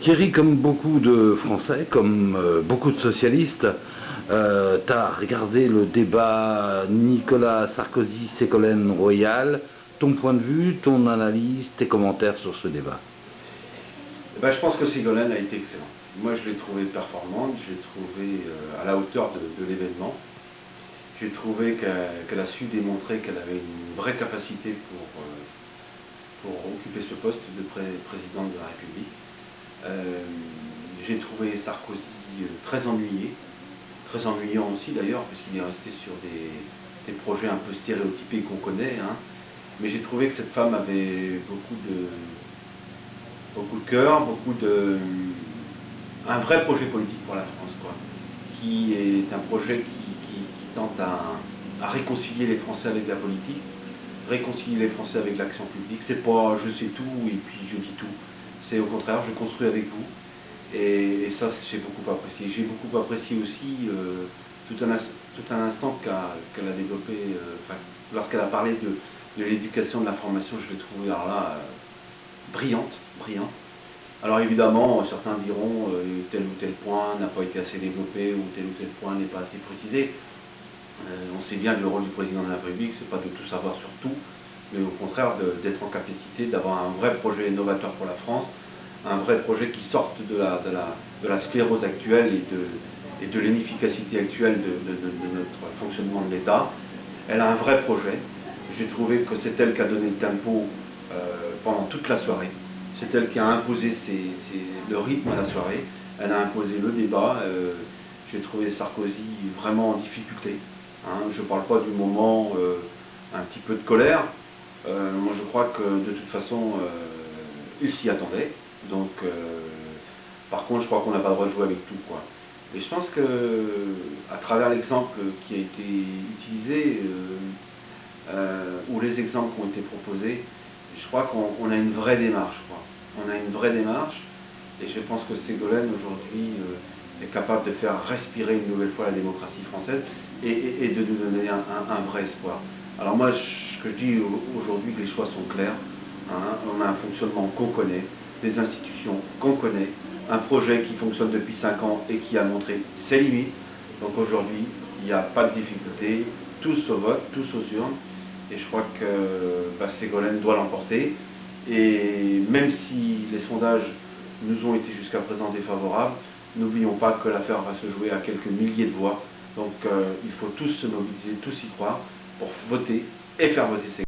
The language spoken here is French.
Thierry, comme beaucoup de Français, comme beaucoup de socialistes, tu as regardé le débat Nicolas Sarkozy-Ségolène Royal. Ton point de vue, ton analyse, tes commentaires sur ce débat? Je pense que Ségolène a été excellente. Moi, je l'ai trouvée performante, je l'ai trouvée à la hauteur de l'événement. J'ai trouvé qu'elle a su démontrer qu'elle avait une vraie capacité pour occuper ce poste de présidente de la République. J'ai trouvé Sarkozy très ennuyé, très ennuyant aussi d'ailleurs, puisqu'il est resté sur des projets un peu stéréotypés qu'on connaît. Mais j'ai trouvé que cette femme avait beaucoup de cœur, un vrai projet politique pour la France, qui est un projet qui tente à réconcilier les Français avec la politique, réconcilier les Français avec l'action publique. C'est pas je sais tout et puis je dis tout. C'est au contraire, je construis avec vous. Et ça, j'ai beaucoup apprécié. J'ai beaucoup apprécié aussi tout un instant qu'elle a développé, lorsqu'elle a parlé de l'éducation, de la formation, je l'ai trouvé alors là brillante. Alors évidemment, certains diront tel ou tel point n'a pas été assez développé ou tel point n'est pas assez précisé. On sait bien que le rôle du président de la République, c'est pas de tout savoir sur tout, mais au contraire d'être en capacité d'avoir un vrai projet novateur pour la France, un vrai projet qui sorte de la sclérose actuelle et de l'inefficacité actuelle de notre fonctionnement de l'État. Elle a un vrai projet. J'ai trouvé que c'est elle qui a donné le tempo pendant toute la soirée. C'est elle qui a imposé le rythme à la soirée. Elle a imposé le débat. J'ai trouvé Sarkozy vraiment en difficulté. Je ne parle pas du moment un petit peu de colère. Moi je crois que de toute façon il s'y attendait. Donc par contre je crois qu'on n'a pas le droit de jouer avec tout, Et je pense que à travers l'exemple qui a été utilisé ou les exemples qui ont été proposés, je crois qu'on a une vraie démarche. On a une vraie démarche et je pense que Ségolène aujourd'hui est capable de faire respirer une nouvelle fois la démocratie française et de nous donner un vrai espoir. Alors moi, ce que je dis aujourd'hui, que les choix sont clairs. On a un fonctionnement qu'on connaît, des institutions qu'on connaît, un projet qui fonctionne depuis 5 ans et qui a montré ses limites. Donc aujourd'hui, il n'y a pas de difficulté, tous au vote, tous aux urnes. Et je crois que Ségolène doit l'emporter. Et même si les sondages nous ont été jusqu'à présent défavorables, n'oublions pas que l'affaire va se jouer à quelques milliers de voix. Donc il faut tous se mobiliser, tous y croire pour voter et faire voter Ségolène.